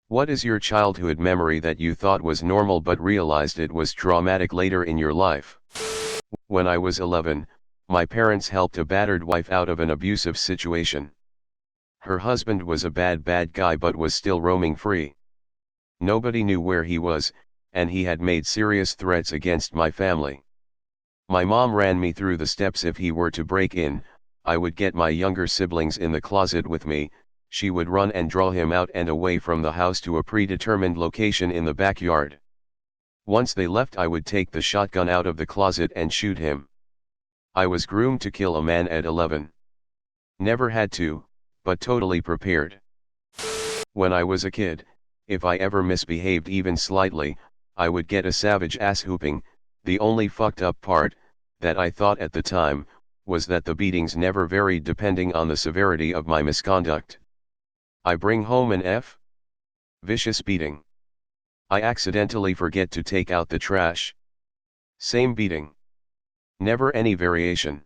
What is your childhood memory that you thought was normal but realized it was traumatic later in your life? When I was 11, my parents helped a battered wife out of an abusive situation. Her husband was a bad guy but was still roaming free. Nobody knew where he was, and he had made serious threats against my family. My mom ran me through the steps. If he were to break in, I would get my younger siblings in the closet with me. She would run and draw him out and away from the house to a predetermined location in the backyard. Once they left, I would take the shotgun out of the closet and shoot him. I was groomed to kill a man at 11. Never had to, but totally prepared. When I was a kid, if I ever misbehaved even slightly, I would get a savage ass whooping. The only fucked up part, that I thought at the time, was that the beatings never varied depending on the severity of my misconduct. I bring home an F. Vicious beating. I accidentally forget to take out the trash. Same beating. Never any variation.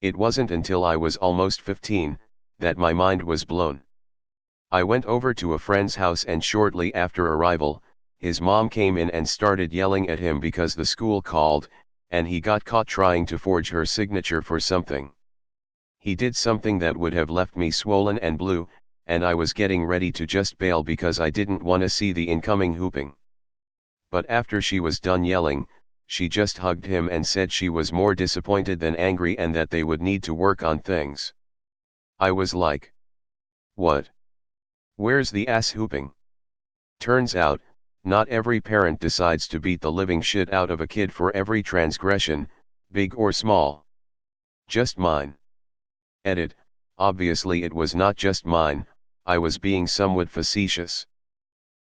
It wasn't until I was almost 15, that my mind was blown. I went over to a friend's house and shortly after arrival, his mom came in and started yelling at him because the school called, and he got caught trying to forge her signature for something. He did something that would have left me swollen and blue, and I was getting ready to just bail because I didn't want to see the incoming whooping. But after she was done yelling, she just hugged him and said she was more disappointed than angry and that they would need to work on things. I was like, what? Where's the ass whooping? Turns out, not every parent decides to beat the living shit out of a kid for every transgression, big or small. Just mine. Edit, obviously it was not just mine, I was being somewhat facetious.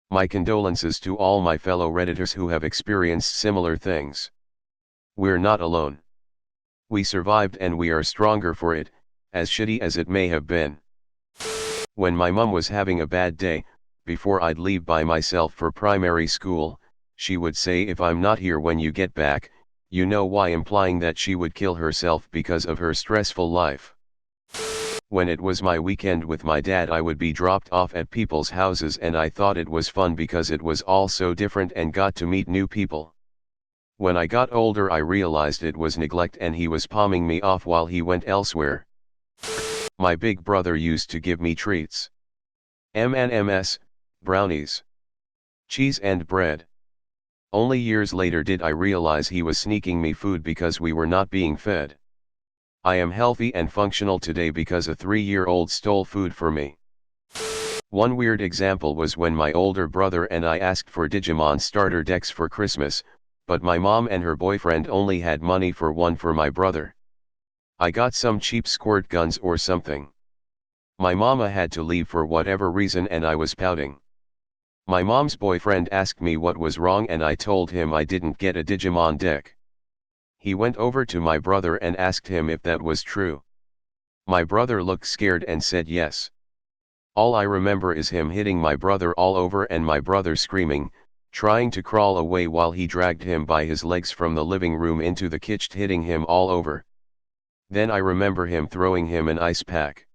My condolences to all my fellow Redditors who have experienced similar things. We're not alone. We survived and we are stronger for it, as shitty as it may have been. When my mum was having a bad day, before I'd leave by myself for primary school, she would say, if I'm not here when you get back, you know why, implying that she would kill herself because of her stressful life. When it was my weekend with my dad, I would be dropped off at people's houses and I thought it was fun because it was all so different and got to meet new people. When I got older I realized it was neglect and he was palming me off while he went elsewhere. My big brother used to give me treats. M&Ms, brownies, cheese and bread. Only years later did I realize he was sneaking me food because we were not being fed. I am healthy and functional today because a 3-year-old stole food for me. One weird example was when my older brother and I asked for Digimon starter decks for Christmas, but my mom and her boyfriend only had money for one for my brother. I got some cheap squirt guns or something. My mama had to leave for whatever reason and I was pouting. My mom's boyfriend asked me what was wrong and I told him I didn't get a Digimon deck. He went over to my brother and asked him if that was true. My brother looked scared and said yes. All I remember is him hitting my brother all over and my brother screaming, trying to crawl away while he dragged him by his legs from the living room into the kitchen, hitting him all over. Then I remember him throwing him an ice pack.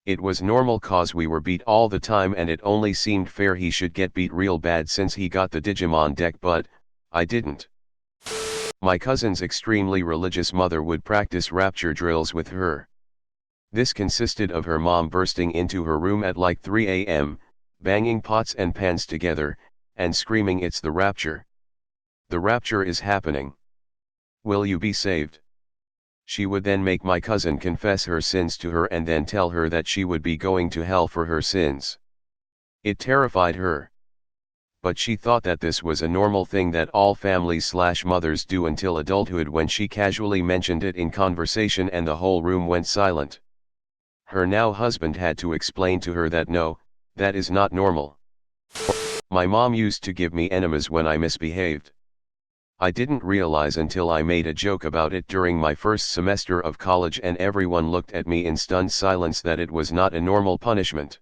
It was normal cause we were beat all the time and it only seemed fair he should get beat real bad since he got the Digimon deck, but I didn't. My cousin's extremely religious mother would practice rapture drills with her. This consisted of her mom bursting into her room at like 3 a.m., banging pots and pans together, and screaming, "It's the rapture. The rapture is happening. Will you be saved?" She would then make my cousin confess her sins to her and then tell her that she would be going to hell for her sins. It terrified her. But she thought that this was a normal thing that all families/mothers do until adulthood, when she casually mentioned it in conversation and the whole room went silent. Her now husband had to explain to her that no, that is not normal. My mom used to give me enemas when I misbehaved. I didn't realize until I made a joke about it during my first semester of college and everyone looked at me in stunned silence that it was not a normal punishment.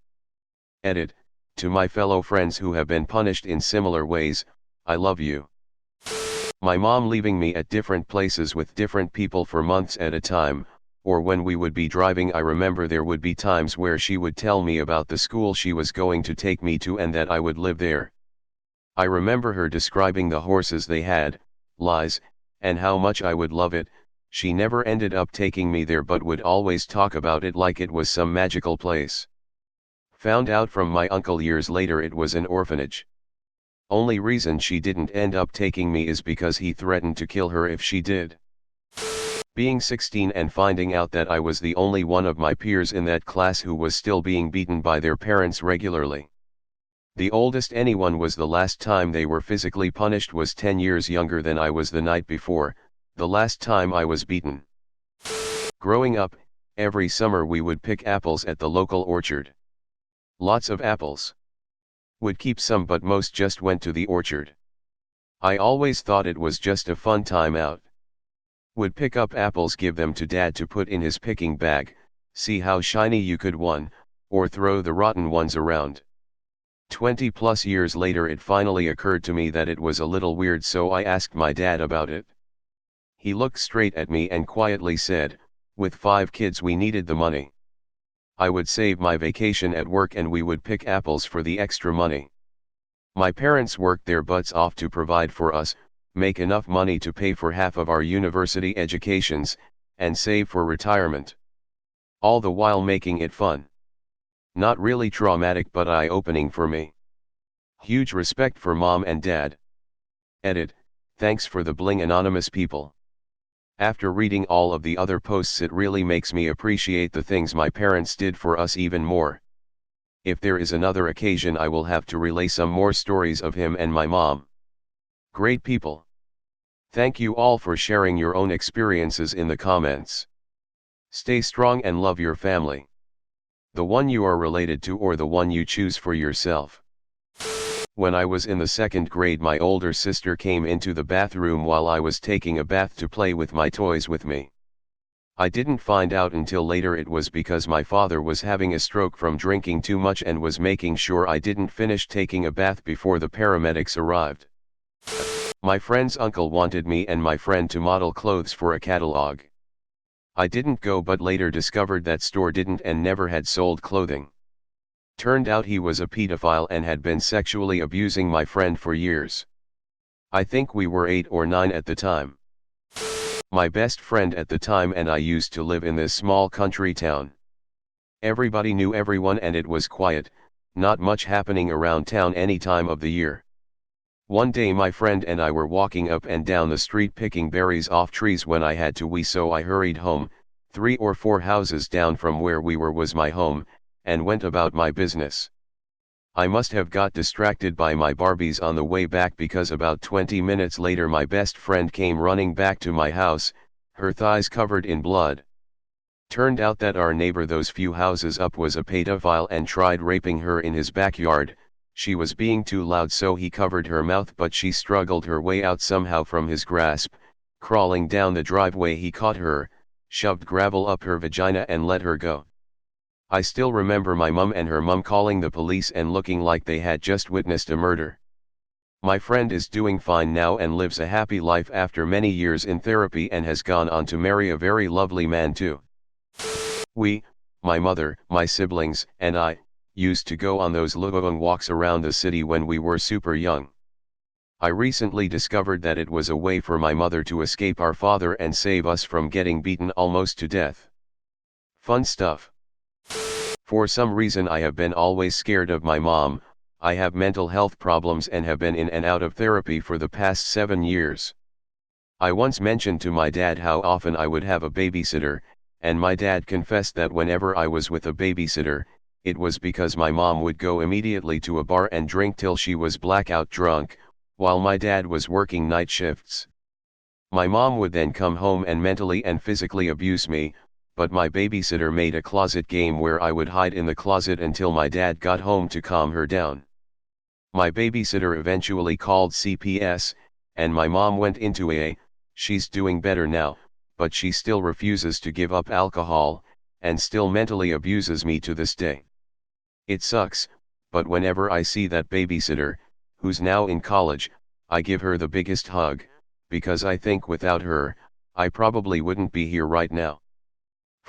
Edit. To my fellow friends who have been punished in similar ways, I love you. My mom leaving me at different places with different people for months at a time, or when we would be driving. I remember there would be times where she would tell me about the school she was going to take me to and that I would live there. I remember her describing the horses they had, lies, and how much I would love it. She never ended up taking me there but would always talk about it like it was some magical place. Found out from my uncle years later it was an orphanage. Only reason she didn't end up taking me is because he threatened to kill her if she did. Being 16 and finding out that I was the only one of my peers in that class who was still being beaten by their parents regularly. The oldest anyone was the last time they were physically punished was 10 years younger than I was the night before, the last time I was beaten. Growing up, every summer we would pick apples at the local orchard. Lots of apples. Would keep some but most just went to the orchard. I always thought it was just a fun time out. Would pick up apples, give them to Dad to put in his picking bag, see how shiny you could one, or throw the rotten ones around. 20 plus years later it finally occurred to me that it was a little weird, so I asked my dad about it. He looked straight at me and quietly said, "With 5 kids we needed the money. I would save my vacation at work and we would pick apples for the extra money. My parents worked their butts off to provide for us, make enough money to pay for half of our university educations, and save for retirement. All the while making it fun. Not really traumatic but eye-opening for me. Huge respect for mom and dad." Edit, thanks for the bling, anonymous people. After reading all of the other posts it really makes me appreciate the things my parents did for us even more. If there is another occasion I will have to relay some more stories of him and my mom. Great people. Thank you all for sharing your own experiences in the comments. Stay strong and love your family. The one you are related to or the one you choose for yourself. When I was in the 2nd grade my older sister came into the bathroom while I was taking a bath to play with my toys with me. I didn't find out until later it was because my father was having a stroke from drinking too much and was making sure I didn't finish taking a bath before the paramedics arrived. My friend's uncle wanted me and my friend to model clothes for a catalog. I didn't go but later discovered that store didn't and never had sold clothing. Turned out he was a pedophile and had been sexually abusing my friend for years. I think we were 8 or 9 at the time. My best friend at the time and I used to live in this small country town. Everybody knew everyone and it was quiet, not much happening around town any time of the year. One day my friend and I were walking up and down the street picking berries off trees when I had to wee, so I hurried home. 3 or 4 houses down from where we were was my home, and went about my business. I must have got distracted by my Barbies on the way back because about 20 minutes later my best friend came running back to my house, her thighs covered in blood. Turned out that our neighbor those few houses up was a pedophile and tried raping her in his backyard. She was being too loud so he covered her mouth but she struggled her way out somehow from his grasp. Crawling down the driveway he caught her, shoved gravel up her vagina and let her go. I still remember my mum and her mum calling the police and looking like they had just witnessed a murder. My friend is doing fine now and lives a happy life after many years in therapy and has gone on to marry a very lovely man too. We, my mother, my siblings, and I, used to go on those long walks around the city when we were super young. I recently discovered that it was a way for my mother to escape our father and save us from getting beaten almost to death. Fun stuff. For some reason I have been always scared of my mom. I have mental health problems and have been in and out of therapy for the past 7 years. I once mentioned to my dad how often I would have a babysitter, and my dad confessed that whenever I was with a babysitter, it was because my mom would go immediately to a bar and drink till she was blackout drunk, while my dad was working night shifts. My mom would then come home and mentally and physically abuse me, but my babysitter made a closet game where I would hide in the closet until my dad got home to calm her down. My babysitter eventually called CPS, and my mom went into AA. She's doing better now, but she still refuses to give up alcohol, and still mentally abuses me to this day. It sucks, but whenever I see that babysitter, who's now in college, I give her the biggest hug, because I think without her, I probably wouldn't be here right now.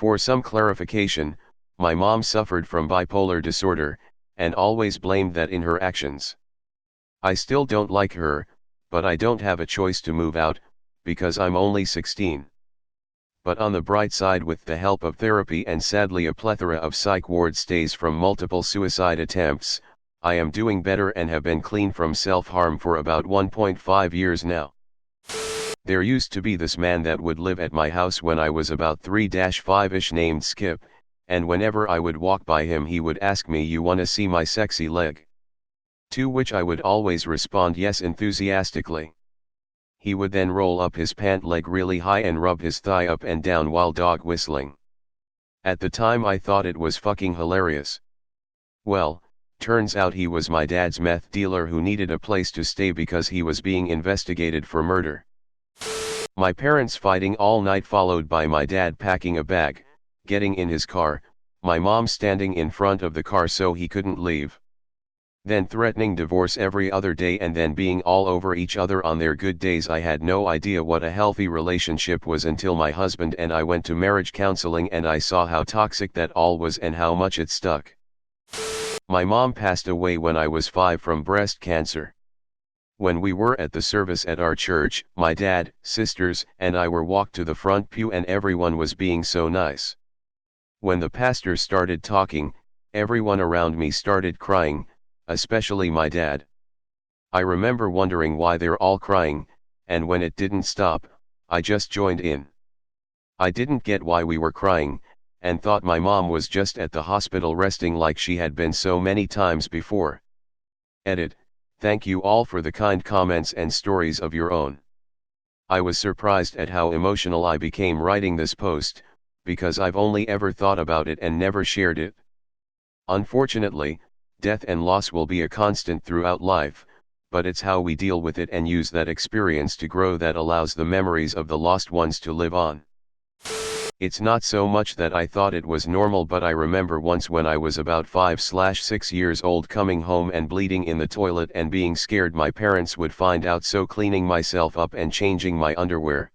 For some clarification, my mom suffered from bipolar disorder, and always blamed that in her actions. I still don't like her, but I don't have a choice to move out, because I'm only 16. But on the bright side, with the help of therapy and sadly a plethora of psych ward stays from multiple suicide attempts, I am doing better and have been clean from self-harm for about 1.5 years now. There used to be this man that would live at my house when I was about 3-5ish named Skip, and whenever I would walk by him he would ask me, "You wanna see my sexy leg?" To which I would always respond yes enthusiastically. He would then roll up his pant leg really high and rub his thigh up and down while dog whistling. At the time I thought it was fucking hilarious. Well, turns out he was my dad's meth dealer who needed a place to stay because he was being investigated for murder. My parents fighting all night, followed by my dad packing a bag, getting in his car, my mom standing in front of the car so he couldn't leave. Then threatening divorce every other day and then being all over each other on their good days. I had no idea what a healthy relationship was until my husband and I went to marriage counseling and I saw how toxic that all was and how much it stuck. My mom passed away when I was 5 from breast cancer. When we were at the service at our church, my dad, sisters, and I were walked to the front pew and everyone was being so nice. When the pastor started talking, everyone around me started crying, especially my dad. I remember wondering why they're all crying, and when it didn't stop, I just joined in. I didn't get why we were crying, and thought my mom was just at the hospital resting like she had been so many times before. Edit. Thank you all for the kind comments and stories of your own. I was surprised at how emotional I became writing this post, because I've only ever thought about it and never shared it. Unfortunately, death and loss will be a constant throughout life, but it's how we deal with it and use that experience to grow that allows the memories of the lost ones to live on. It's not so much that I thought it was normal, but I remember once when I was about 5/6 years old coming home and bleeding in the toilet and being scared my parents would find out, so cleaning myself up and changing my underwear.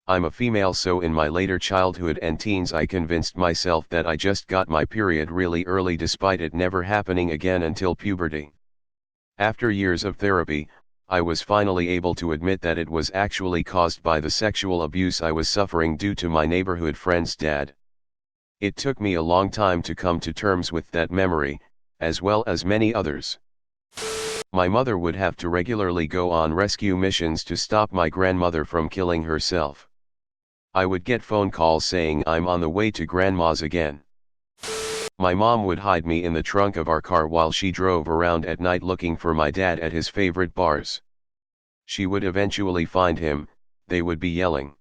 I'm a female, so in my later childhood and teens I convinced myself that I just got my period really early, despite it never happening again until puberty. After years of therapy, I was finally able to admit that it was actually caused by the sexual abuse I was suffering due to my neighborhood friend's dad. It took me a long time to come to terms with that memory, as well as many others. My mother would have to regularly go on rescue missions to stop my grandmother from killing herself. I would get phone calls saying I'm on the way to grandma's again. My mom would hide me in the trunk of our car while she drove around at night looking for my dad at his favorite bars. She would eventually find him, they would be yelling.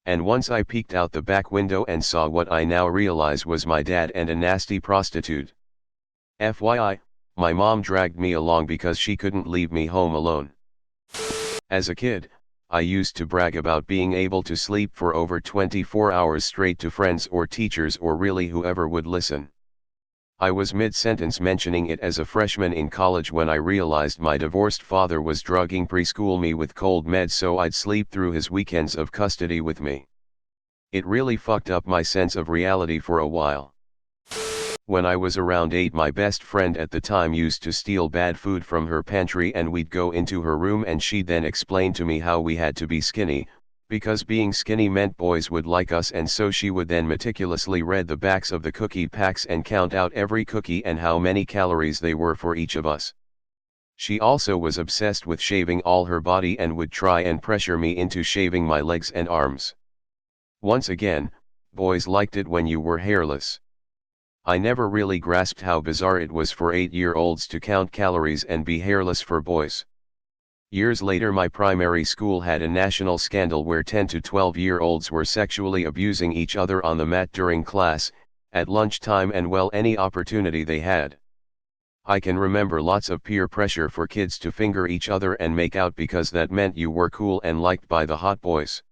And once I peeked out the back window and saw what I now realize was my dad and a nasty prostitute. FYI, my mom dragged me along because she couldn't leave me home alone. As a kid, I used to brag about being able to sleep for over 24 hours straight to friends or teachers or really whoever would listen. I was mid-sentence mentioning it as a freshman in college when I realized my divorced father was drugging preschool me with cold meds so I'd sleep through his weekends of custody with me. It really fucked up my sense of reality for a while. When I was around 8, my best friend at the time used to steal bad food from her pantry and we'd go into her room and she'd then explain to me how we had to be skinny, because being skinny meant boys would like us, and so she would then meticulously read the backs of the cookie packs and count out every cookie and how many calories they were for each of us. She also was obsessed with shaving all her body and would try and pressure me into shaving my legs and arms. Once again, boys liked it when you were hairless. I never really grasped how bizarre it was for 8-year-olds to count calories and be hairless for boys. Years later, my primary school had a national scandal where 10 to 12-year-olds were sexually abusing each other on the mat during class, at lunchtime, and any opportunity they had. I can remember lots of peer pressure for kids to finger each other and make out because that meant you were cool and liked by the hot boys.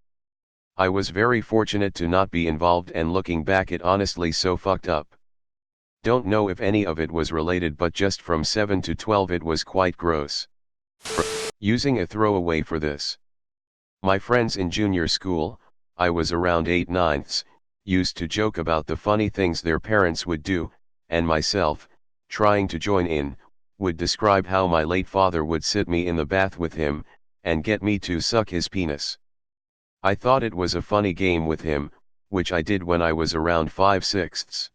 I was very fortunate to not be involved, and looking back it honestly so fucked up. Don't know if any of it was related, but just from 7 to 12 it was quite gross. Using a throwaway for this. My friends in junior school, I was around 8/9, used to joke about the funny things their parents would do, and myself, trying to join in, would describe how my late father would sit me in the bath with him, and get me to suck his penis. I thought it was a funny game with him, which I did when I was around 5/6.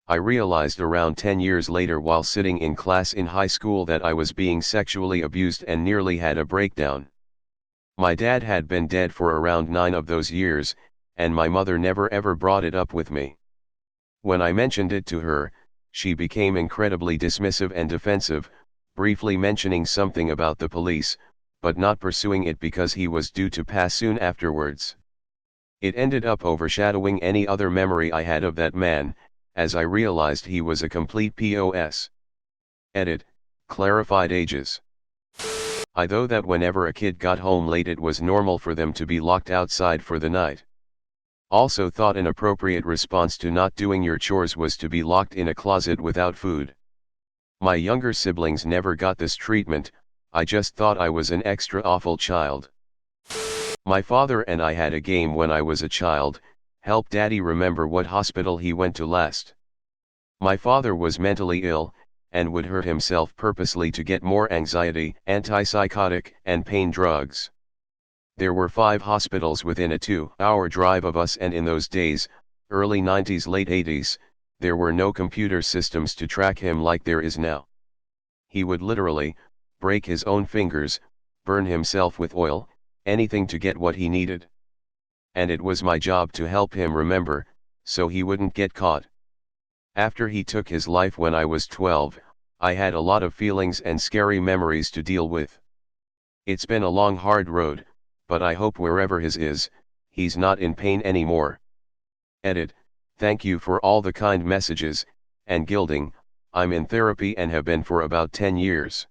I realized around 10 years later while sitting in class in high school that I was being sexually abused and nearly had a breakdown. My dad had been dead for around 9 of those years, and my mother never ever brought it up with me. When I mentioned it to her, she became incredibly dismissive and defensive, briefly mentioning something about the police, but not pursuing it because he was due to pass soon afterwards. It ended up overshadowing any other memory I had of that man, as I realized he was a complete POS. Edit, clarified ages. I thought that whenever a kid got home late it was normal for them to be locked outside for the night. Also thought an appropriate response to not doing your chores was to be locked in a closet without food. My younger siblings never got this treatment, I just thought I was an extra awful child. My father and I had a game when I was a child, help daddy remember what hospital he went to last. My father was mentally ill, and would hurt himself purposely to get more anxiety, antipsychotic, and pain drugs. There were 5 hospitals within a 2-hour drive of us, and in those days, early 90s late 80s, there were no computer systems to track him like there is now. He would literally break his own fingers, burn himself with oil, anything to get what he needed. And it was my job to help him remember, so he wouldn't get caught. After he took his life when I was 12, I had a lot of feelings and scary memories to deal with. It's been a long hard road, but I hope wherever his is, he's not in pain anymore. Edit, thank you for all the kind messages, and gilding, I'm in therapy and have been for about 10 years.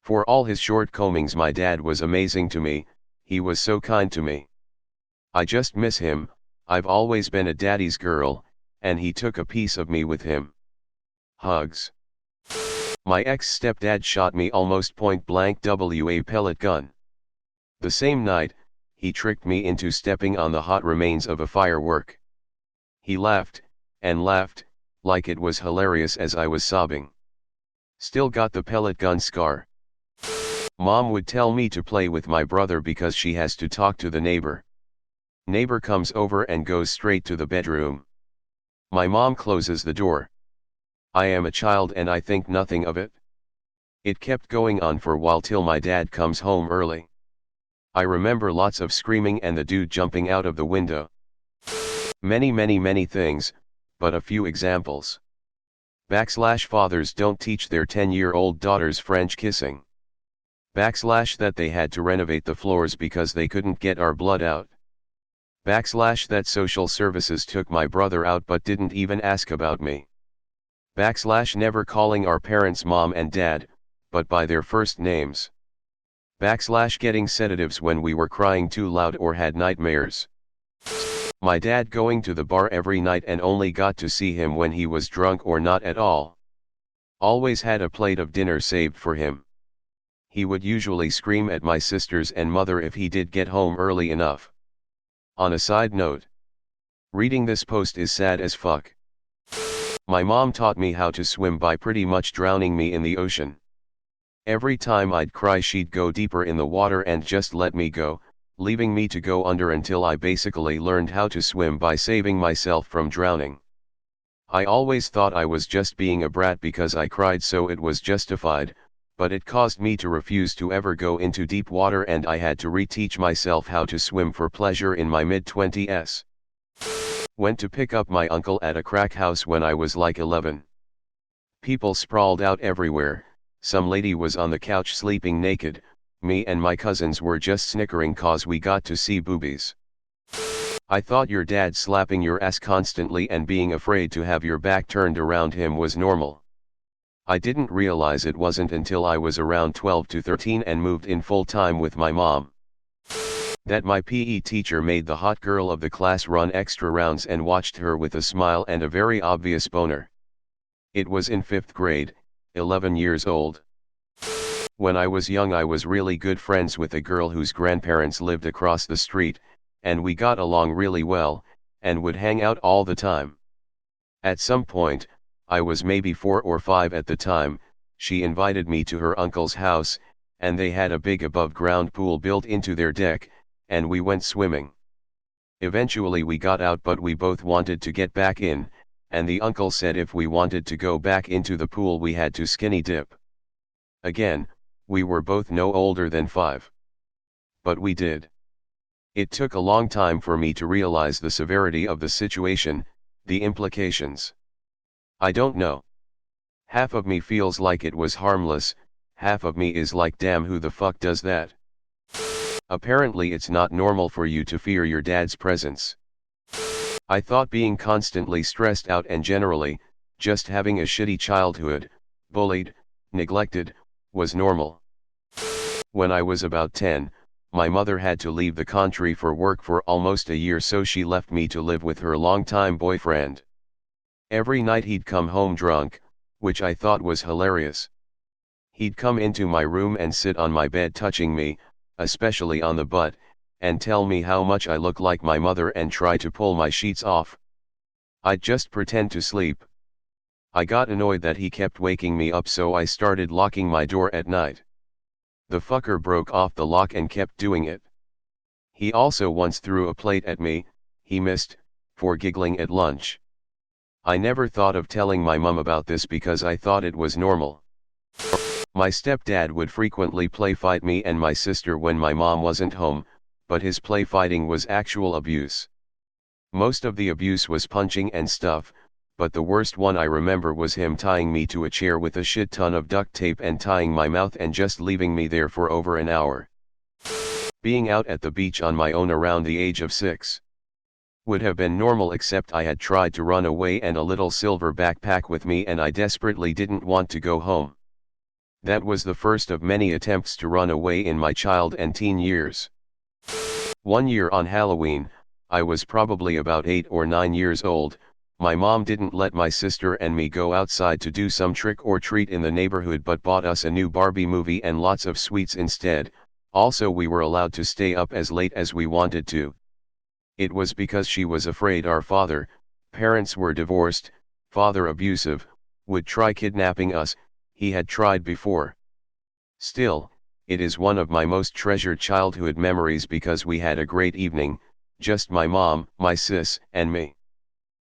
For all his shortcomings my dad was amazing to me, he was so kind to me. I just miss him, I've always been a daddy's girl, and he took a piece of me with him. Hugs. My ex-stepdad shot me almost point blank with a pellet gun. The same night, he tricked me into stepping on the hot remains of a firework. He laughed, and laughed, like it was hilarious as I was sobbing. Still got the pellet gun scar. Mom would tell me to play with my brother because she has to talk to the neighbor. Neighbor comes over and goes straight to the bedroom. My mom closes the door. I am a child and I think nothing of it. It kept going on for a while till my dad comes home early. I remember lots of screaming and the dude jumping out of the window. Many things, but a few examples. Fathers don't teach their 10-year-old daughters French kissing. That they had to renovate the floors because they couldn't get our blood out. That social services took my brother out but didn't even ask about me. Never calling our parents mom and dad, but by their first names. Getting sedatives when we were crying too loud or had nightmares. My dad going to the bar every night and only got to see him when he was drunk or not at all. Always had a plate of dinner saved for him. He would usually scream at my sisters and mother if he did get home early enough. On a side note, reading this post is sad as fuck. My mom taught me how to swim by pretty much drowning me in the ocean. Every time I'd cry she'd go deeper in the water and just let me go, leaving me to go under until I basically learned how to swim by saving myself from drowning. I always thought I was just being a brat because I cried, so it was justified, but it caused me to refuse to ever go into deep water and I had to reteach myself how to swim for pleasure in my mid-20s. Went to pick up my uncle at a crack house when I was like 11. People sprawled out everywhere, some lady was on the couch sleeping naked, me and my cousins were just snickering cause we got to see boobies. I thought your dad slapping your ass constantly and being afraid to have your back turned around him was normal. I didn't realize it wasn't until I was around 12 to 13 and moved in full time with my mom. That my PE teacher made the hot girl of the class run extra rounds and watched her with a smile and a very obvious boner. It was in 5th grade, 11 years old. When I was young I was really good friends with a girl whose grandparents lived across the street, and we got along really well, and would hang out all the time. At some point, I was maybe 4 or 5 at the time, she invited me to her uncle's house, and they had a big above-ground pool built into their deck, and we went swimming. Eventually we got out, but we both wanted to get back in, and the uncle said if we wanted to go back into the pool we had to skinny dip. Again, we were both no older than 5. But we did. It took a long time for me to realize the severity of the situation, the implications. I don't know. Half of me feels like it was harmless, half of me is like, damn, who the fuck does that? Apparently it's not normal for you to fear your dad's presence. I thought being constantly stressed out and generally, just having a shitty childhood, bullied, neglected, was normal. When I was about 10, my mother had to leave the country for work for almost a year, so she left me to live with her longtime boyfriend. Every night he'd come home drunk, which I thought was hilarious. He'd come into my room and sit on my bed touching me, especially on the butt, and tell me how much I look like my mother and try to pull my sheets off. I'd just pretend to sleep. I got annoyed that he kept waking me up, so I started locking my door at night. The fucker broke off the lock and kept doing it. He also once threw a plate at me, he missed, for giggling at lunch. I never thought of telling my mom about this because I thought it was normal. My stepdad would frequently play fight me and my sister when my mom wasn't home, but his play fighting was actual abuse. Most of the abuse was punching and stuff, but the worst one I remember was him tying me to a chair with a shit ton of duct tape and tying my mouth and just leaving me there for over an hour. Being out at the beach on my own around the age of 6 would have been normal, except I had tried to run away and a little silver backpack with me, and I desperately didn't want to go home. That was the first of many attempts to run away in my child and teen years. One year on Halloween, I was probably about 8 or 9 years old. My mom didn't let my sister and me go outside to do some trick or treat in the neighborhood, but bought us a new Barbie movie and lots of sweets instead. Also, we were allowed to stay up as late as we wanted to. It was because she was afraid our father, parents were divorced, father abusive, would try kidnapping us. He had tried before. Still, it is one of my most treasured childhood memories because we had a great evening, just my mom, my sis, and me.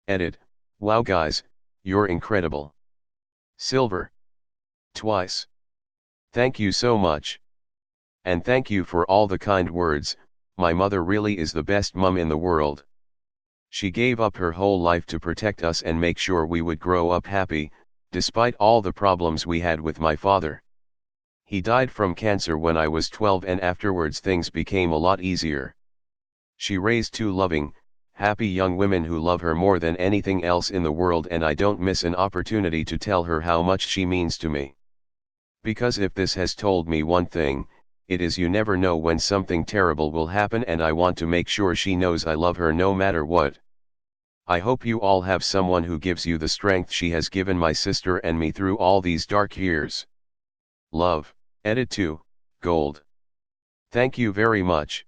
Edit. Wow guys, you're incredible. Silver. Twice. Thank you so much. And thank you for all the kind words. My mother really is the best mom in the world. She gave up her whole life to protect us and make sure we would grow up happy, despite all the problems we had with my father. He died from cancer when I was 12, and afterwards things became a lot easier. She raised 2 loving, happy young women who love her more than anything else in the world, and I don't miss an opportunity to tell her how much she means to me. Because if this has told me one thing, it is you never know when something terrible will happen, and I want to make sure she knows I love her no matter what. I hope you all have someone who gives you the strength she has given my sister and me through all these dark years. Love. Edit 2, Gold. Thank you very much.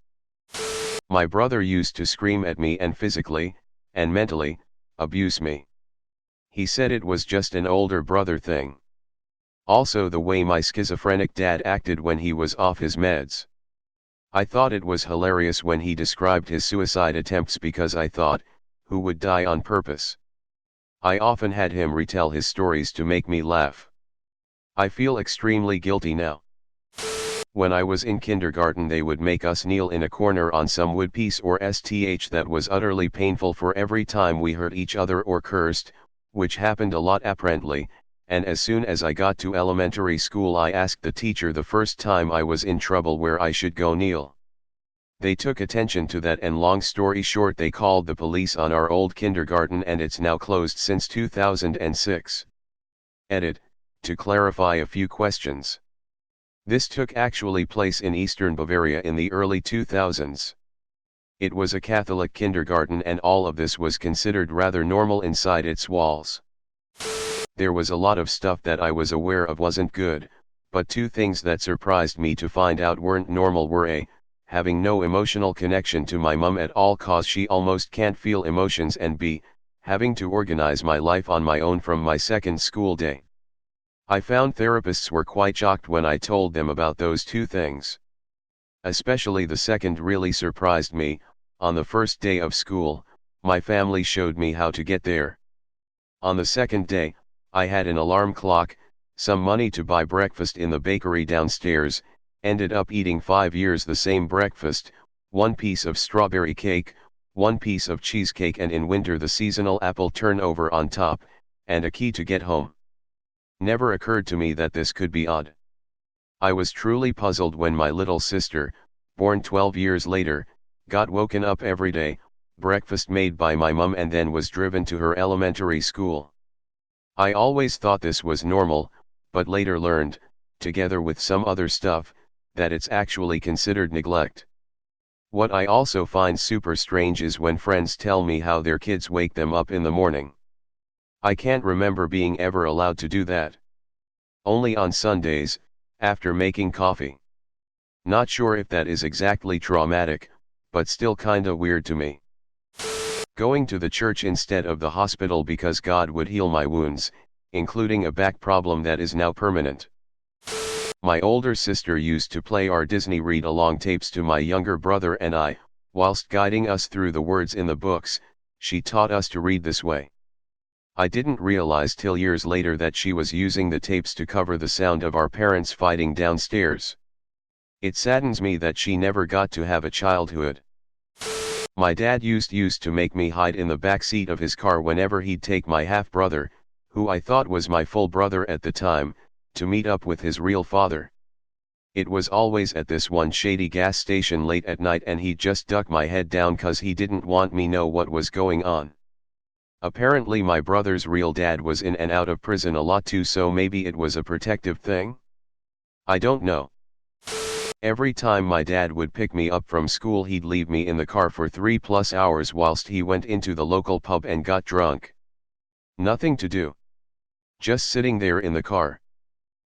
My brother used to scream at me and physically, and mentally, abuse me. He said it was just an older brother thing. Also the way my schizophrenic dad acted when he was off his meds. I thought it was hilarious when he described his suicide attempts because I thought, who would die on purpose? I often had him retell his stories to make me laugh. I feel extremely guilty now. When I was in kindergarten, they would make us kneel in a corner on some wood piece or sth that was utterly painful for every time we hurt each other or cursed, which happened a lot apparently, and as soon as I got to elementary school I asked the teacher the first time I was in trouble where I should go kneel. They took attention to that, and long story short, they called the police on our old kindergarten, and it's now closed since 2006. Edit. To clarify a few questions. This took actually place in eastern Bavaria in the early 2000s. It was a Catholic kindergarten, and all of this was considered rather normal inside its walls. There was a lot of stuff that I was aware of wasn't good, but 2 things that surprised me to find out weren't normal were A, having no emotional connection to my mum at all cause she almost can't feel emotions, and b. having to organize my life on my own from my second school day. I found therapists were quite shocked when I told them about those two things. Especially the second really surprised me. On the first day of school, my family showed me how to get there. On the second day, I had an alarm clock, some money to buy breakfast in the bakery downstairs, ended up eating 5 years the same breakfast, one piece of strawberry cake, one piece of cheesecake, and in winter the seasonal apple turnover on top, and a key to get home. Never occurred to me that this could be odd. I was truly puzzled when my little sister, born 12 years later, got woken up every day, breakfast made by my mum, and then was driven to her elementary school. I always thought this was normal, but later learned, together with some other stuff, that it's actually considered neglect. What I also find super strange is when friends tell me how their kids wake them up in the morning. I can't remember being ever allowed to do that. Only on Sundays, after making coffee. Not sure if that is exactly traumatic, but still kinda weird to me. Going to the church instead of the hospital because God would heal my wounds, including a back problem that is now permanent. My older sister used to play our Disney read-along tapes to my younger brother and I, whilst guiding us through the words in the books. She taught us to read this way. I didn't realize till years later that she was using the tapes to cover the sound of our parents fighting downstairs. It saddens me that she never got to have a childhood. My dad used to make me hide in the back seat of his car whenever he'd take my half-brother, who I thought was my full brother at the time, to meet up with his real father. It was always at this one shady gas station late at night, and he'd just duck my head down 'cause he didn't want me know what was going on. Apparently my brother's real dad was in and out of prison a lot too, so maybe it was a protective thing? I don't know. Every time my dad would pick me up from school, he'd leave me in the car for 3+ hours whilst he went into the local pub and got drunk. Nothing to do. Just sitting there in the car.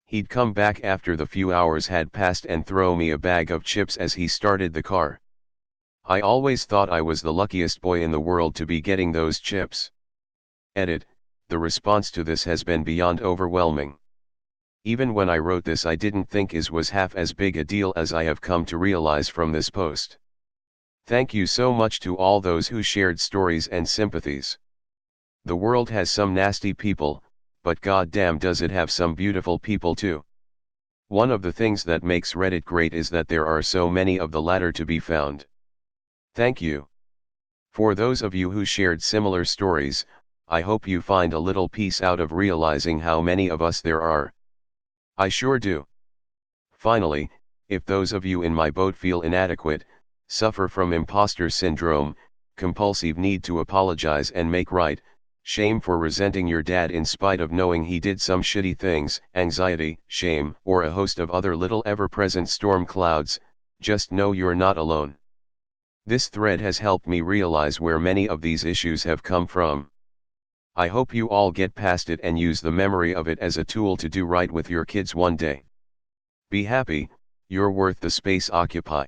He'd come back after the few hours had passed and throw me a bag of chips as he started the car. I always thought I was the luckiest boy in the world to be getting those chips. Edit, the response to this has been beyond overwhelming. Even when I wrote this, I didn't think it was half as big a deal as I have come to realize from this post. Thank you so much to all those who shared stories and sympathies. The world has some nasty people, but goddamn does it have some beautiful people too. One of the things that makes Reddit great is that there are so many of the latter to be found. Thank you. For those of you who shared similar stories, I hope you find a little peace out of realizing how many of us there are. I sure do. Finally, if those of you in my boat feel inadequate, suffer from imposter syndrome, compulsive need to apologize and make right, shame for resenting your dad in spite of knowing he did some shitty things, anxiety, shame, or a host of other little ever-present storm clouds, just know you're not alone. This thread has helped me realize where many of these issues have come from. I hope you all get past it and use the memory of it as a tool to do right with your kids one day. Be happy, you're worth the space occupy.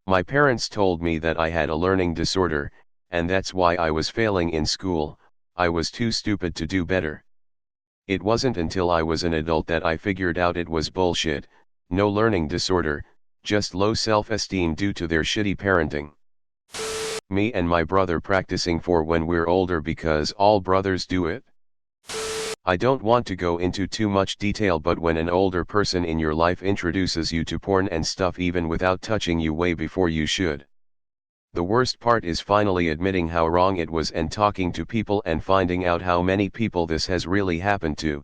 My parents told me that I had a learning disorder, and that's why I was failing in school. I was too stupid to do better. It wasn't until I was an adult that I figured out it was bullshit, no learning disorder, just low self-esteem due to their shitty parenting. Me and my brother practicing for when we're older because all brothers do it. I don't want to go into too much detail, but when an older person in your life introduces you to porn and stuff even without touching you way before you should. The worst part is finally admitting how wrong it was and talking to people and finding out how many people this has really happened to.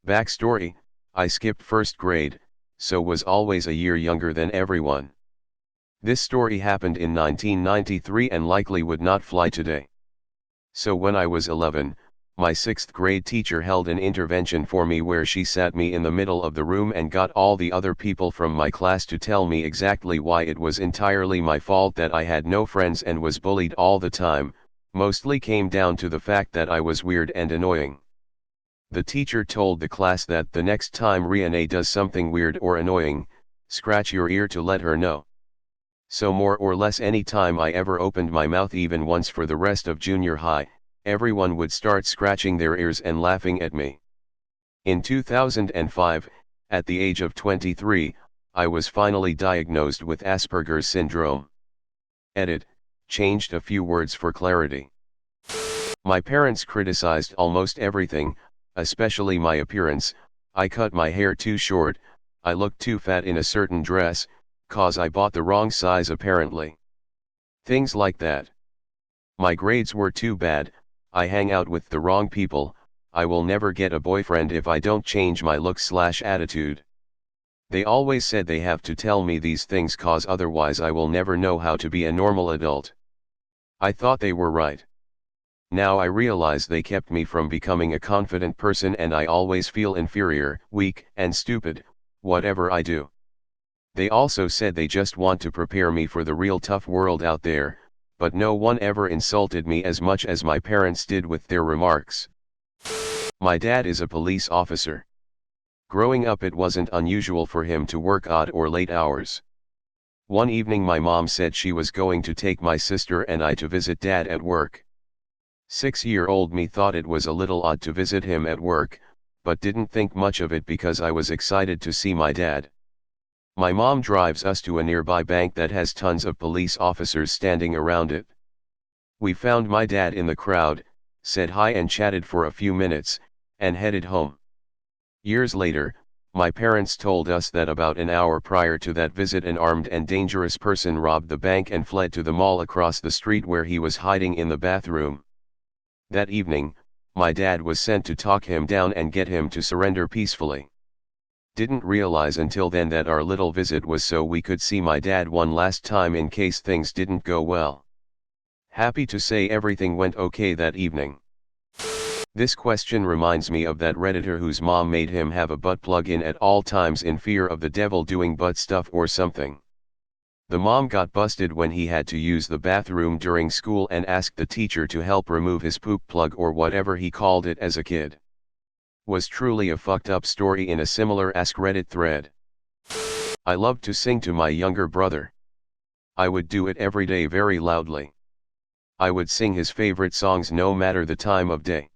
Backstory, I skipped first grade, so was always a year younger than everyone. This story happened in 1993 and likely would not fly today. So when I was 11, my 6th grade teacher held an intervention for me where she sat me in the middle of the room and got all the other people from my class to tell me exactly why it was entirely my fault that I had no friends and was bullied all the time. Mostly came down to the fact that I was weird and annoying. The teacher told the class that the next time Rihanna does something weird or annoying, Scratch your ear to let her know. So more or less any time I ever opened my mouth even once for the rest of junior high, everyone would start scratching their ears and laughing at me. In 2005, at the age of 23, I was finally diagnosed with Asperger's syndrome. Edit, changed a few words for clarity. My parents criticized almost everything, especially my appearance. I cut my hair too short, I looked too fat in a certain dress, cause I bought the wrong size apparently. Things like that. My grades were too bad, I hang out with the wrong people, I will never get a boyfriend if I don't change my look/attitude. They always said they have to tell me these things cause otherwise I will never know how to be a normal adult. I thought they were right. Now I realize they kept me from becoming a confident person and I always feel inferior, weak, and stupid, whatever I do. They also said they just want to prepare me for the real tough world out there, but no one ever insulted me as much as my parents did with their remarks. My dad is a police officer. Growing up it wasn't unusual for him to work odd or late hours. One evening my mom said she was going to take my sister and I to visit dad at work. 6-year-old me thought it was a little odd to visit him at work, but didn't think much of it because I was excited to see my dad. My mom drives us to a nearby bank that has tons of police officers standing around it. We found my dad in the crowd, said hi and chatted for a few minutes, and headed home. Years later, my parents told us that about an hour prior to that visit an armed and dangerous person robbed the bank and fled to the mall across the street where he was hiding in the bathroom. That evening, my dad was sent to talk him down and get him to surrender peacefully. Didn't realize until then that our little visit was so we could see my dad one last time in case things didn't go well. Happy to say everything went okay that evening. This question reminds me of that Redditor whose mom made him have a butt plug in at all times in fear of the devil doing butt stuff or something. The mom got busted when he had to use the bathroom during school and asked the teacher to help remove his poop plug or whatever he called it as a kid. Was truly a fucked up story in a similar askreddit thread. I loved to sing to my younger brother. I would do it every day very loudly. I would sing his favorite songs no matter the time of day.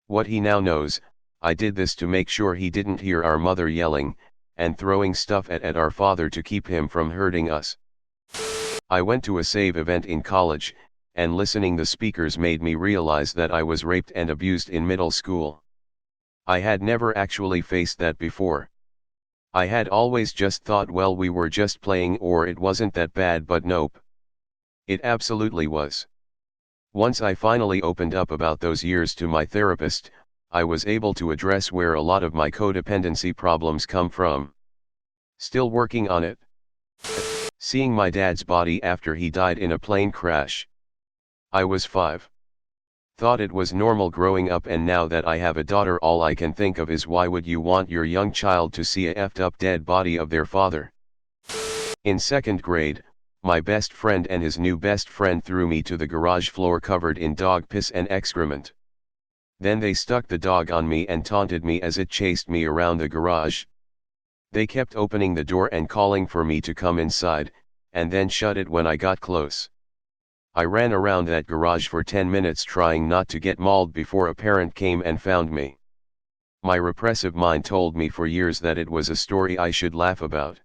What he now knows, I did this to make sure he didn't hear our mother yelling, and throwing stuff at our father to keep him from hurting us. I went to a SAVE event in college, and listening the speakers made me realize that I was raped and abused in middle school. I had never actually faced that before. I had always just thought well we were just playing or it wasn't that bad but nope. It absolutely was. Once I finally opened up about those years to my therapist, I was able to address where a lot of my codependency problems come from. Still working on it. Seeing my dad's body after he died in a plane crash. I was 5. Thought it was normal growing up and now that I have a daughter all I can think of is why would you want your young child to see a effed up dead body of their father? In 2nd grade, my best friend and his new best friend threw me to the garage floor covered in dog piss and excrement. Then they stuck the dog on me and taunted me as it chased me around the garage. They kept opening the door and calling for me to come inside, and then shut it when I got close. I ran around that garage for 10 minutes trying not to get mauled before a parent came and found me. My repressive mind told me for years that it was a story I should laugh about.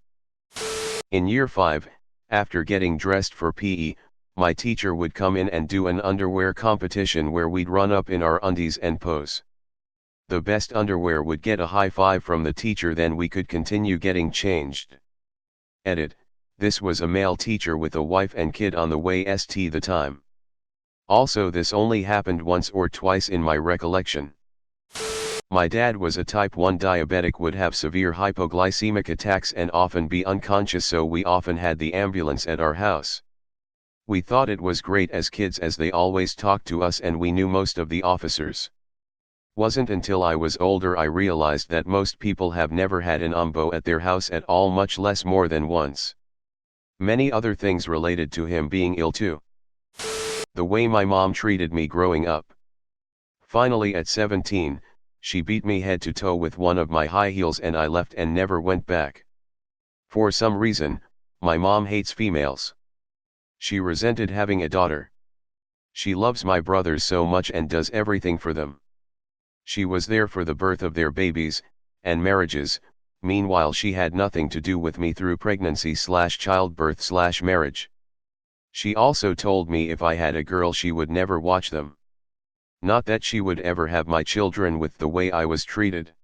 In year 5, after getting dressed for PE, my teacher would come in and do an underwear competition where we'd run up in our undies and pose. The best underwear would get a high five from the teacher, then we could continue getting changed. Edit, this was a male teacher with a wife and kid on the way the time. Also this only happened once or twice in my recollection. My dad was a type 1 diabetic, would have severe hypoglycemic attacks and often be unconscious, so we often had the ambulance at our house. We thought it was great as kids as they always talked to us and we knew most of the officers. Wasn't until I was older I realized that most people have never had an ambo at their house at all, much less more than once. Many other things related to him being ill too. The way my mom treated me growing up. Finally at 17, she beat me head to toe with one of my high heels and I left and never went back. For some reason, my mom hates females. She resented having a daughter. She loves my brothers so much and does everything for them. She was there for the birth of their babies, and marriages. Meanwhile she had nothing to do with me through pregnancy/childbirth/marriage. She also told me if I had a girl she would never watch them. Not that she would ever have my children with the way I was treated.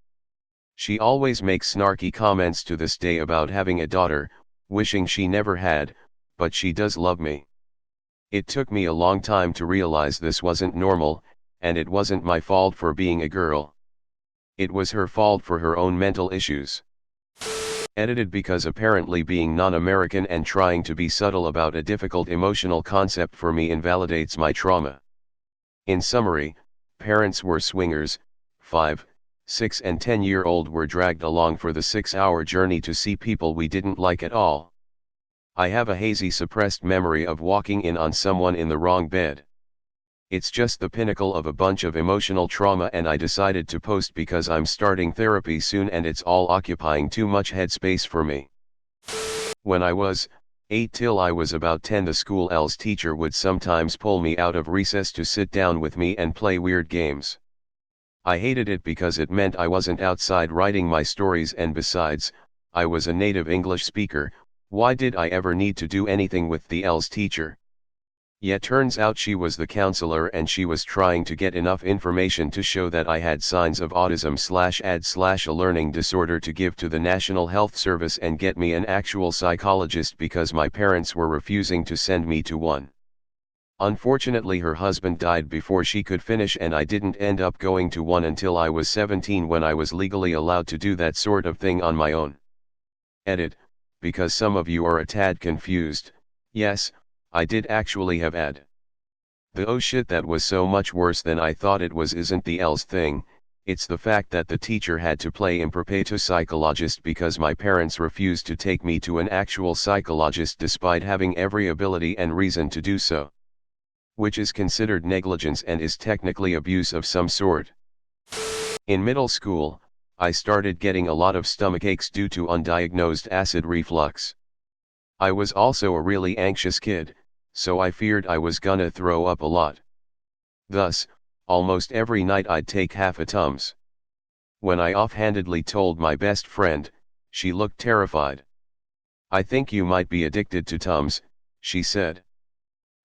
She always makes snarky comments to this day about having a daughter, wishing she never had, but she does love me. It took me a long time to realize this wasn't normal, and it wasn't my fault for being a girl. It was her fault for her own mental issues. Edited because apparently being non-American and trying to be subtle about a difficult emotional concept for me invalidates my trauma. In summary, parents were swingers, 5, 6 and 10-year-old were dragged along for the 6-hour journey to see people we didn't like at all. I have a hazy suppressed memory of walking in on someone in the wrong bed. It's just the pinnacle of a bunch of emotional trauma, and I decided to post because I'm starting therapy soon and it's all occupying too much headspace for me. When I was 8 till I was about 10, the school ELS teacher would sometimes pull me out of recess to sit down with me and play weird games. I hated it because it meant I wasn't outside writing my stories, and besides, I was a native English speaker. Why did I ever need to do anything with the ELS teacher? Yet turns out she was the counselor and she was trying to get enough information to show that I had signs of autism/AD/a learning disorder to give to the National Health Service and get me an actual psychologist because my parents were refusing to send me to one. Unfortunately her husband died before she could finish, and I didn't end up going to one until I was 17, when I was legally allowed to do that sort of thing on my own. Edit, because some of you are a tad confused. Yes, I did actually have AD. The oh shit, that was so much worse than I thought it was isn't the ELS thing, it's the fact that the teacher had to play impromptu psychologist because my parents refused to take me to an actual psychologist despite having every ability and reason to do so. Which is considered negligence and is technically abuse of some sort. In middle school, I started getting a lot of stomach aches due to undiagnosed acid reflux. I was also a really anxious kid, so I feared I was gonna throw up a lot. Thus, almost every night I'd take half a Tums. When I offhandedly told my best friend, she looked terrified. "I think you might be addicted to Tums," she said.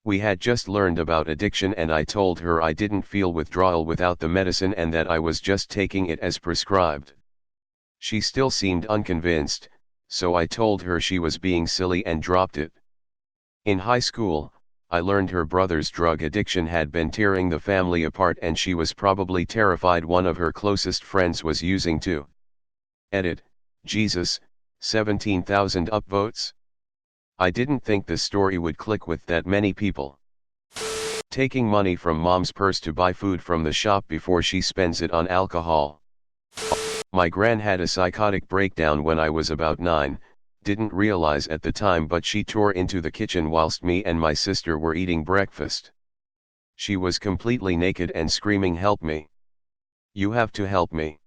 We had just learned about addiction and I told her I didn't feel withdrawal without the medicine and that I was just taking it as prescribed. She still seemed unconvinced, so I told her she was being silly and dropped it. In high school, I learned her brother's drug addiction had been tearing the family apart and she was probably terrified one of her closest friends was using too. Edit, Jesus, 17,000 upvotes? I didn't think this story would click with that many people. Taking money from mom's purse to buy food from the shop before she spends it on alcohol. My gran had a psychotic breakdown when I was about 9, didn't realize at the time, but she tore into the kitchen whilst me and my sister were eating breakfast. She was completely naked and screaming, "Help me! You have to help me!"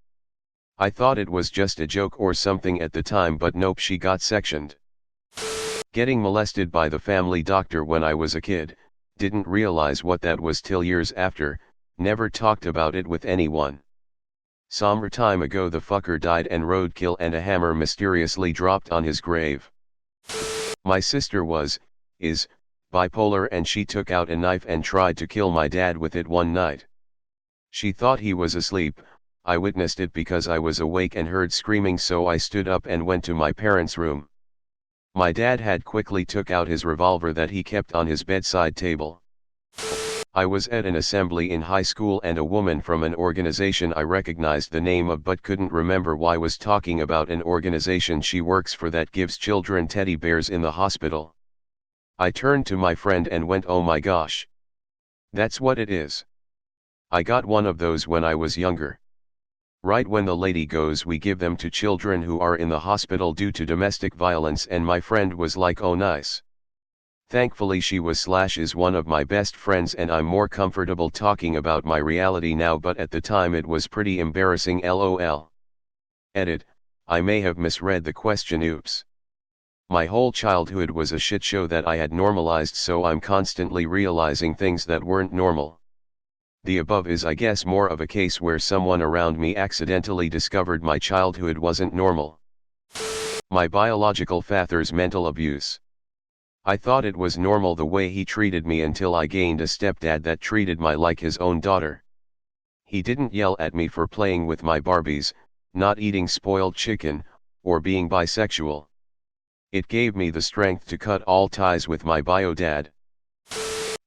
I thought it was just a joke or something at the time, but nope, she got sectioned. Getting molested by the family doctor when I was a kid, didn't realize what that was till years after, never talked about it with anyone. Some time ago the fucker died and roadkill and a hammer mysteriously dropped on his grave. My sister is bipolar and she took out a knife and tried to kill my dad with it one night. She thought he was asleep. I witnessed it because I was awake and heard screaming, so I stood up and went to my parents' room. My dad had quickly took out his revolver that he kept on his bedside table. I was at an assembly in high school and a woman from an organization I recognized the name of but couldn't remember why was talking about an organization she works for that gives children teddy bears in the hospital. I turned to my friend and went, "Oh my gosh. That's what it is. I got one of those when I was younger." Right when the lady goes, "We give them to children who are in the hospital due to domestic violence," and my friend was like, "Oh nice." Thankfully she was/is one of my best friends and I'm more comfortable talking about my reality now, but at the time it was pretty embarrassing, lol. Edit, I may have misread the question, oops. My whole childhood was a shit show that I had normalized, so I'm constantly realizing things that weren't normal. The above is, I guess, more of a case where someone around me accidentally discovered my childhood wasn't normal. My biological father's mental abuse. I thought it was normal the way he treated me until I gained a stepdad that treated me like his own daughter. He didn't yell at me for playing with my Barbies, not eating spoiled chicken, or being bisexual. It gave me the strength to cut all ties with my bio dad.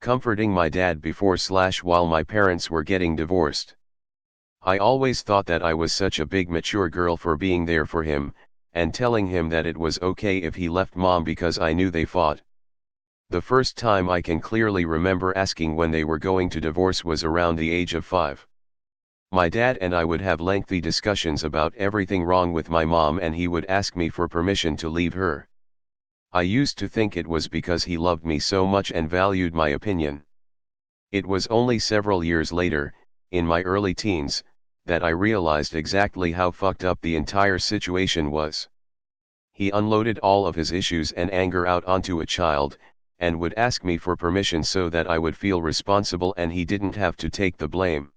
Comforting my dad before/while my parents were getting divorced. I always thought that I was such a big mature girl for being there for him, and telling him that it was okay if he left mom because I knew they fought. The first time I can clearly remember asking when they were going to divorce was around the age of 5. My dad and I would have lengthy discussions about everything wrong with my mom, and he would ask me for permission to leave her. I used to think it was because he loved me so much and valued my opinion. It was only several years later, in my early teens, that I realized exactly how fucked up the entire situation was. He unloaded all of his issues and anger out onto a child, and would ask me for permission so that I would feel responsible and he didn't have to take the blame.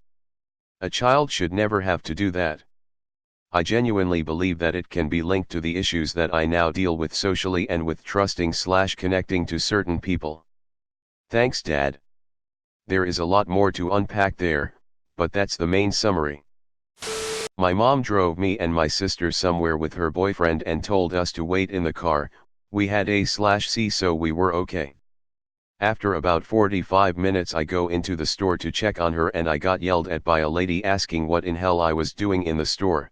A child should never have to do that. I genuinely believe that it can be linked to the issues that I now deal with socially and with trusting/connecting to certain people. Thanks, Dad. There is a lot more to unpack there, but that's the main summary. My mom drove me and my sister somewhere with her boyfriend and told us to wait in the car. We had A/C, so we were okay. After about 45 minutes I go into the store to check on her, and I got yelled at by a lady asking what in hell I was doing in the store.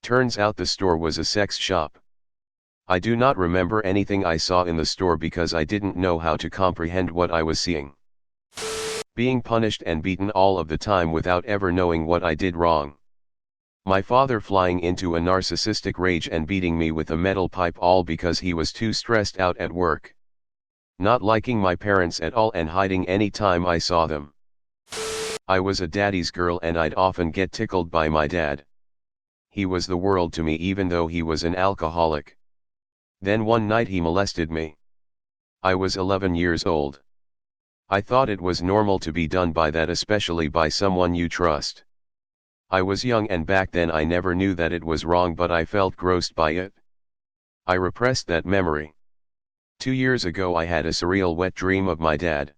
Turns out the store was a sex shop. I do not remember anything I saw in the store because I didn't know how to comprehend what I was seeing. Being punished and beaten all of the time without ever knowing what I did wrong. My father flying into a narcissistic rage and beating me with a metal pipe, all because he was too stressed out at work. Not liking my parents at all and hiding any time I saw them. I was a daddy's girl and I'd often get tickled by my dad. He was the world to me even though he was an alcoholic. Then one night he molested me. I was 11 years old. I thought it was normal to be done by that, especially by someone you trust. I was young and back then I never knew that it was wrong, but I felt grossed by it. I repressed that memory. 2 years ago I had a surreal wet dream of my dad.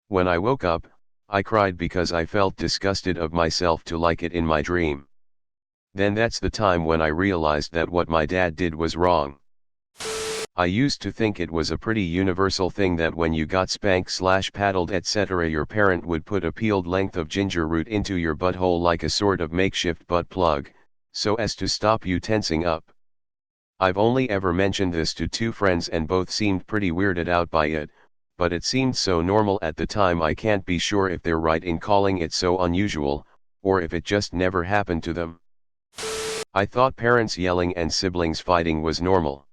When I woke up, I cried because I felt disgusted of myself to like it in my dream. Then that's the time when I realized that what my dad did was wrong. I used to think it was a pretty universal thing that when you got spanked/paddled etc., your parent would put a peeled length of ginger root into your butthole like a sort of makeshift butt plug, so as to stop you tensing up. I've only ever mentioned this to 2 friends and both seemed pretty weirded out by it, but it seemed so normal at the time. I can't be sure if they're right in calling it so unusual, or if it just never happened to them. I thought parents yelling and siblings fighting was normal.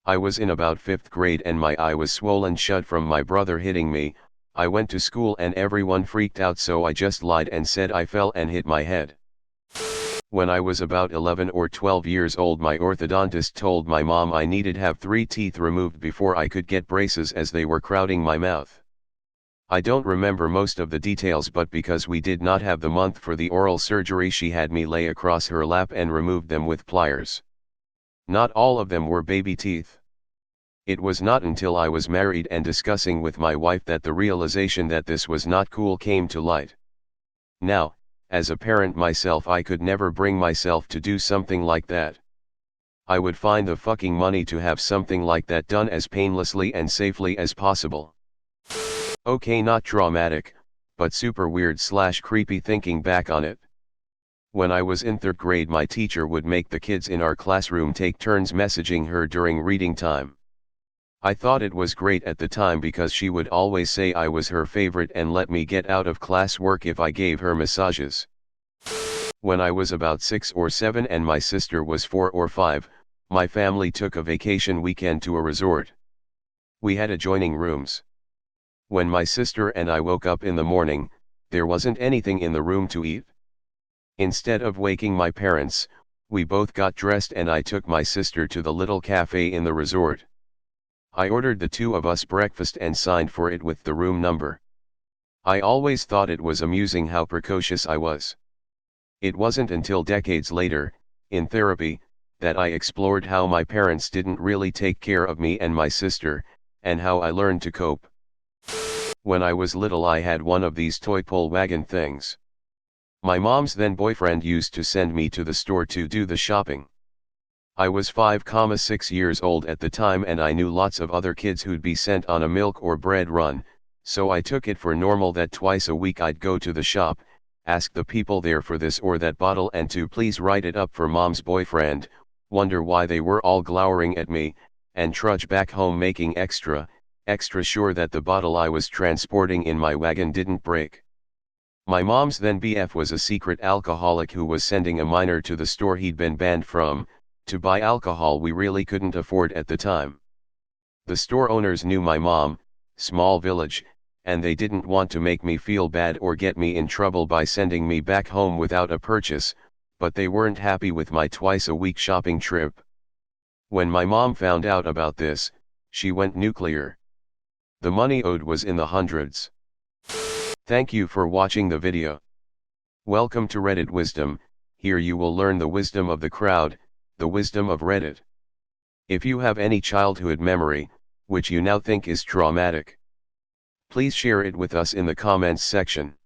I was in about 5th grade and my eye was swollen shut from my brother hitting me. I went to school and everyone freaked out, so I just lied and said I fell and hit my head. When I was about 11 or 12 years old, my orthodontist told my mom I needed have 3 teeth removed before I could get braces as they were crowding my mouth. I don't remember most of the details, but because we did not have the month for the oral surgery, she had me lay across her lap and removed them with pliers. Not all of them were baby teeth. It was not until I was married and discussing with my wife that the realization that this was not cool came to light. Now, as a parent myself, I could never bring myself to do something like that. I would find the fucking money to have something like that done as painlessly and safely as possible. Okay, not traumatic, but super weird/creepy thinking back on it. When I was in 3rd grade, my teacher would make the kids in our classroom take turns messaging her during reading time. I thought it was great at the time because she would always say I was her favorite and let me get out of class work if I gave her massages. When I was about 6 or 7 and my sister was 4 or 5, my family took a vacation weekend to a resort. We had adjoining rooms. When my sister and I woke up in the morning, there wasn't anything in the room to eat. Instead of waking my parents, We both got dressed and I took my sister to the little cafe in the resort. I ordered the two of us breakfast and signed for it with the room number. I always thought it was amusing how precocious I was. It wasn't until decades later, in therapy, that I explored how my parents didn't really take care of me and my sister, and how I learned to cope. When I was little I had one of these toy pull wagon things. My mom's then boyfriend used to send me to the store to do the shopping. I was 5-6 years old at the time and I knew lots of other kids who'd be sent on a milk or bread run, so I took it for normal that twice a week I'd go to the shop, ask the people there for this or that bottle and to please write it up for mom's boyfriend, wonder why they were all glowering at me, and trudge back home making extra sure that the bottle I was transporting in my wagon didn't break. My mom's then BF was a secret alcoholic who was sending a minor to the store he'd been banned from, to buy alcohol we really couldn't afford at the time. The store owners knew my mom, small village, and they didn't want to make me feel bad or get me in trouble by sending me back home without a purchase, but they weren't happy with my twice-a-week shopping trip. When my mom found out about this, she went nuclear. The money owed was in the hundreds. Thank you for watching the video. Welcome to Reddit Wisdom. Here you will learn the wisdom of the crowd, the wisdom of Reddit. If you have any childhood memory, which you now think is traumatic, please share it with us in the comments section.